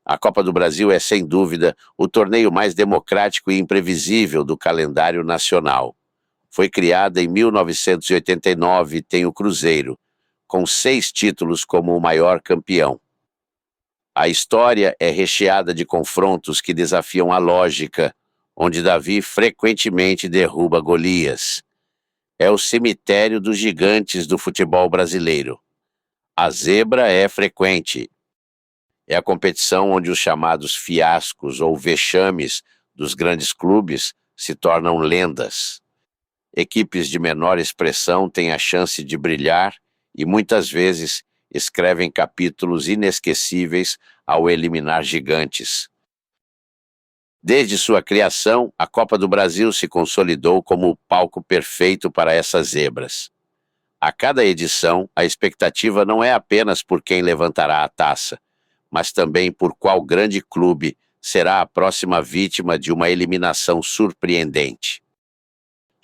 A Copa do Brasil é, sem dúvida, o torneio mais democrático e imprevisível do calendário nacional. Foi criada em 1989 e tem o Cruzeiro, com 6 títulos como o maior campeão. A história é recheada de confrontos que desafiam a lógica, onde Davi frequentemente derruba Golias. É o cemitério dos gigantes do futebol brasileiro. A zebra é frequente. É a competição onde os chamados fiascos ou vexames dos grandes clubes se tornam lendas. Equipes de menor expressão têm a chance de brilhar e muitas vezes escrevem capítulos inesquecíveis ao eliminar gigantes. Desde sua criação, a Copa do Brasil se consolidou como o palco perfeito para essas zebras. A cada edição, a expectativa não é apenas por quem levantará a taça, mas também por qual grande clube será a próxima vítima de uma eliminação surpreendente.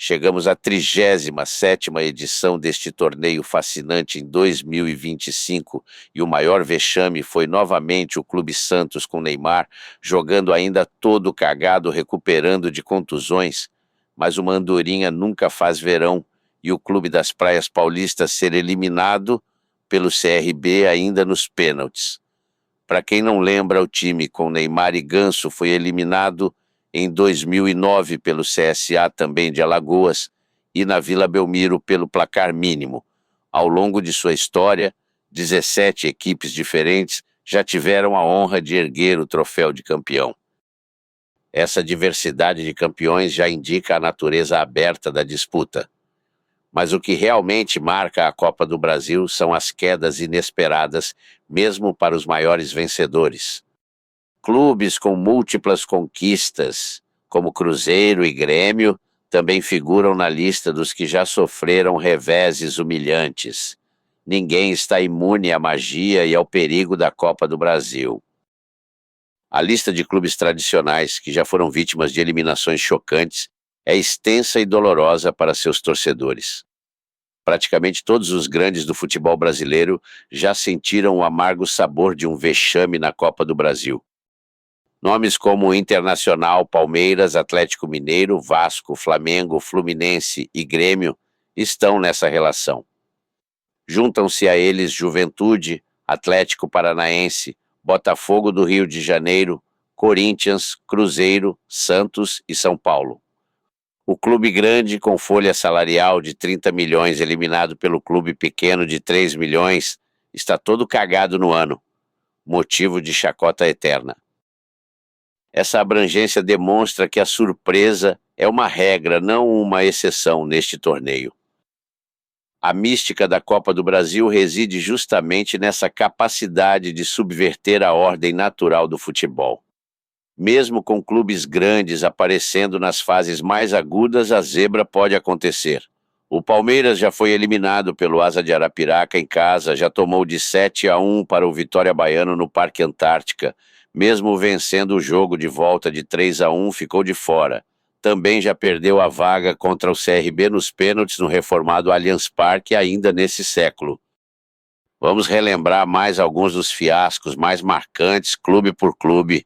Chegamos à 37ª edição deste torneio fascinante em 2025 e o maior vexame foi novamente o Clube Santos com Neymar, jogando ainda todo cagado, recuperando de contusões, mas uma andorinha nunca faz verão e o Clube das Praias Paulistas ser eliminado pelo CRB ainda nos pênaltis. Para quem não lembra, o time com Neymar e Ganso foi eliminado em 2009 pelo CSA, também de Alagoas, e na Vila Belmiro pelo placar mínimo. Ao longo de sua história, 17 equipes diferentes já tiveram a honra de erguer o troféu de campeão. Essa diversidade de campeões já indica a natureza aberta da disputa. Mas o que realmente marca a Copa do Brasil são as quedas inesperadas, mesmo para os maiores vencedores. Clubes com múltiplas conquistas, como Cruzeiro e Grêmio, também figuram na lista dos que já sofreram reveses humilhantes. Ninguém está imune à magia e ao perigo da Copa do Brasil. A lista de clubes tradicionais que já foram vítimas de eliminações chocantes é extensa e dolorosa para seus torcedores. Praticamente todos os grandes do futebol brasileiro já sentiram o amargo sabor de um vexame na Copa do Brasil. Nomes como Internacional, Palmeiras, Atlético Mineiro, Vasco, Flamengo, Fluminense e Grêmio estão nessa relação. Juntam-se a eles Juventude, Atlético Paranaense, Botafogo do Rio de Janeiro, Corinthians, Cruzeiro, Santos e São Paulo. O clube grande com folha salarial de 30 milhões eliminado pelo clube pequeno de 3 milhões está todo cagado no ano, motivo de chacota eterna. Essa abrangência demonstra que a surpresa é uma regra, não uma exceção neste torneio. A mística da Copa do Brasil reside justamente nessa capacidade de subverter a ordem natural do futebol. Mesmo com clubes grandes aparecendo nas fases mais agudas, a zebra pode acontecer. O Palmeiras já foi eliminado pelo Asa de Arapiraca em casa, já tomou de 7-1 para o Vitória Baiano no Parque Antártica. Mesmo vencendo o jogo de volta de 3-1, ficou de fora. Também já perdeu a vaga contra o CRB nos pênaltis no reformado Allianz Parque ainda nesse século. Vamos relembrar mais alguns dos fiascos mais marcantes, clube por clube,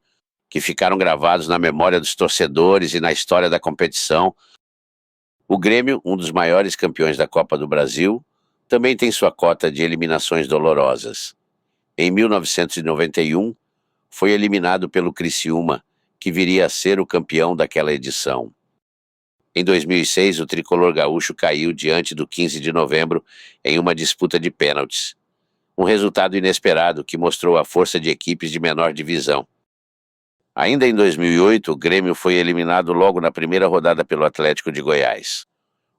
que ficaram gravados na memória dos torcedores e na história da competição. O Grêmio, um dos maiores campeões da Copa do Brasil, também tem sua cota de eliminações dolorosas. Em 1991, foi eliminado pelo Criciúma, que viria a ser o campeão daquela edição. Em 2006, o tricolor gaúcho caiu diante do 15 de novembro em uma disputa de pênaltis. Um resultado inesperado que mostrou a força de equipes de menor divisão. Ainda em 2008, o Grêmio foi eliminado logo na primeira rodada pelo Atlético de Goiás.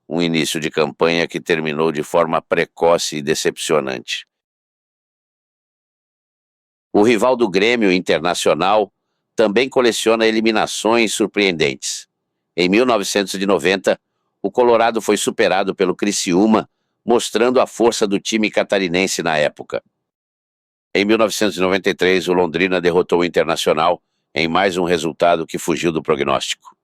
Um início de campanha que terminou de forma precoce e decepcionante. O rival do Grêmio, Internacional, também coleciona eliminações surpreendentes. Em 1990, o Colorado foi superado pelo Criciúma, mostrando a força do time catarinense na época. Em 1993, o Londrina derrotou o Internacional em mais um resultado que fugiu do prognóstico.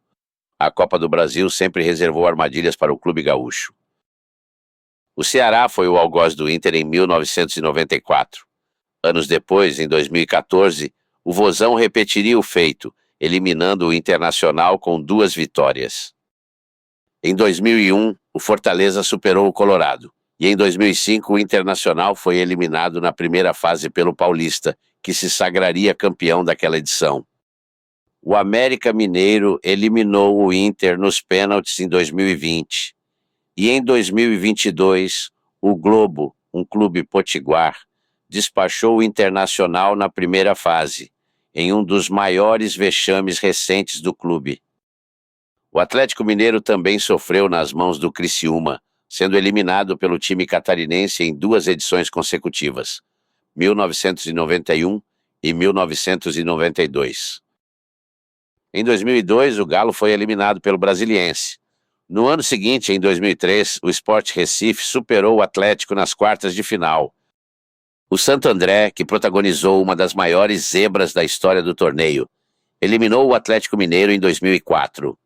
A Copa do Brasil sempre reservou armadilhas para o clube gaúcho. O Ceará foi o algoz do Inter em 1994. Anos depois, em 2014, O Vozão repetiria o feito, eliminando o Internacional com 2 vitórias. Em 2001, o Fortaleza superou o Colorado. E em 2005, o Internacional foi eliminado na primeira fase pelo Paulista, que se sagraria campeão daquela edição. O América Mineiro eliminou o Inter nos pênaltis em 2020. E em 2022, o Globo, um clube potiguar, despachou o Internacional na primeira fase, em um dos maiores vexames recentes do clube. O Atlético Mineiro também sofreu nas mãos do Criciúma, sendo eliminado pelo time catarinense em 2 edições consecutivas, 1991 e 1992. Em 2002, o Galo foi eliminado pelo Brasiliense. No ano seguinte, em 2003, o Sport Recife superou o Atlético nas quartas de final. O Santo André, que protagonizou uma das maiores zebras da história do torneio, eliminou o Atlético Mineiro em 2004.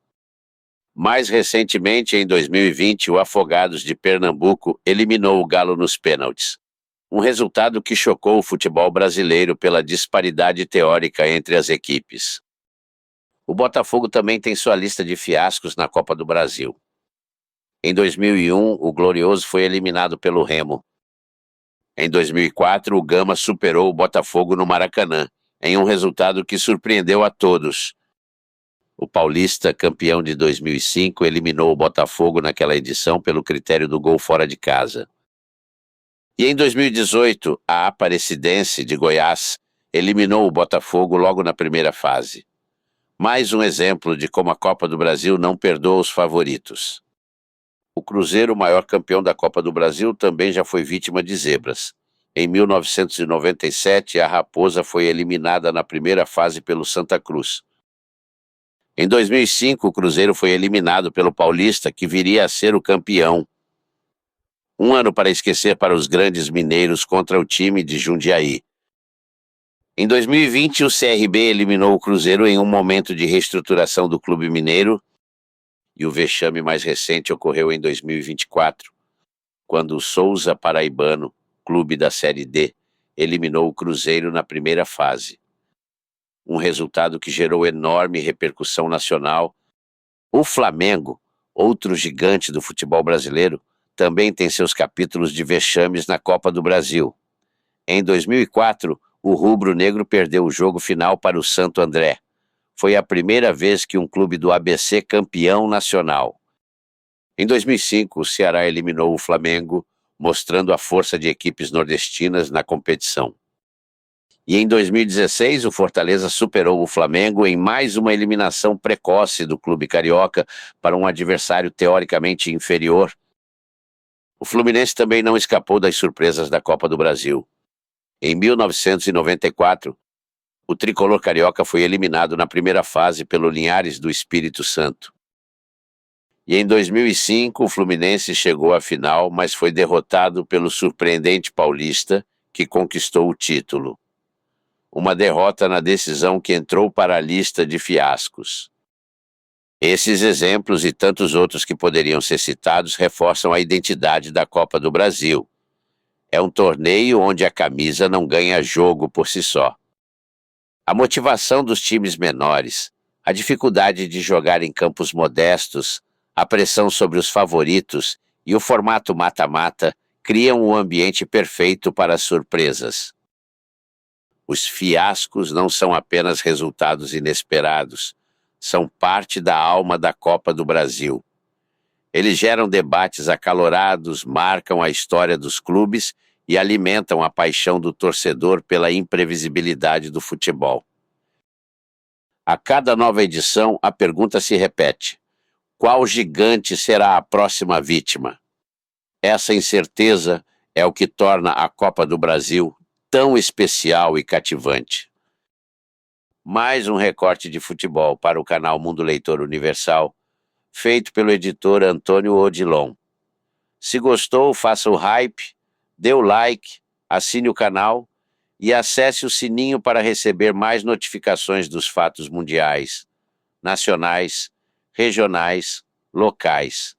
Mais recentemente, em 2020, o Afogados de Pernambuco eliminou o Galo nos pênaltis. Um resultado que chocou o futebol brasileiro pela disparidade teórica entre as equipes. O Botafogo também tem sua lista de fiascos na Copa do Brasil. Em 2001, o Glorioso foi eliminado pelo Remo. Em 2004, o Gama superou o Botafogo no Maracanã, em um resultado que surpreendeu a todos. O Paulista, campeão de 2005, eliminou o Botafogo naquela edição pelo critério do gol fora de casa. E em 2018, a Aparecidense de Goiás eliminou o Botafogo logo na primeira fase. Mais um exemplo de como a Copa do Brasil não perdoa os favoritos. O Cruzeiro, o maior campeão da Copa do Brasil, também já foi vítima de zebras. Em 1997, a Raposa foi eliminada na primeira fase pelo Santa Cruz. Em 2005, o Cruzeiro foi eliminado pelo Paulista, que viria a ser o campeão. Um ano para esquecer para os grandes mineiros contra o time de Jundiaí. Em 2020, o CRB eliminou o Cruzeiro em um momento de reestruturação do clube mineiro, e o vexame mais recente ocorreu em 2024, quando o Souza Paraibano, clube da Série D, eliminou o Cruzeiro na primeira fase. Um resultado que gerou enorme repercussão nacional. O Flamengo, outro gigante do futebol brasileiro, também tem seus capítulos de vexames na Copa do Brasil. Em 2004, o rubro-negro perdeu o jogo final para o Santo André. Foi a primeira vez que um clube do ABC campeão nacional. Em 2005, o Ceará eliminou o Flamengo, mostrando a força de equipes nordestinas na competição. E em 2016, o Fortaleza superou o Flamengo em mais uma eliminação precoce do clube carioca para um adversário teoricamente inferior. O Fluminense também não escapou das surpresas da Copa do Brasil. Em 1994, o tricolor carioca foi eliminado na primeira fase pelo Linhares do Espírito Santo. E em 2005, o Fluminense chegou à final, mas foi derrotado pelo surpreendente Paulista, que conquistou o título. Uma derrota na decisão que entrou para a lista de fiascos. Esses exemplos e tantos outros que poderiam ser citados reforçam a identidade da Copa do Brasil. É um torneio onde a camisa não ganha jogo por si só. A motivação dos times menores, a dificuldade de jogar em campos modestos, a pressão sobre os favoritos e o formato mata-mata criam um ambiente perfeito para as surpresas. Os fiascos não são apenas resultados inesperados, são parte da alma da Copa do Brasil. Eles geram debates acalorados, marcam a história dos clubes e alimentam a paixão do torcedor pela imprevisibilidade do futebol. A cada nova edição, a pergunta se repete: qual gigante será a próxima vítima? Essa incerteza é o que torna a Copa do Brasil tão especial e cativante. Mais um recorte de futebol para o canal Mundo Leitor Universal, feito pelo editor Antônio Odilon. Se gostou, faça o hype, dê o like, assine o canal e acesse o sininho para receber mais notificações dos fatos mundiais, nacionais, regionais, locais.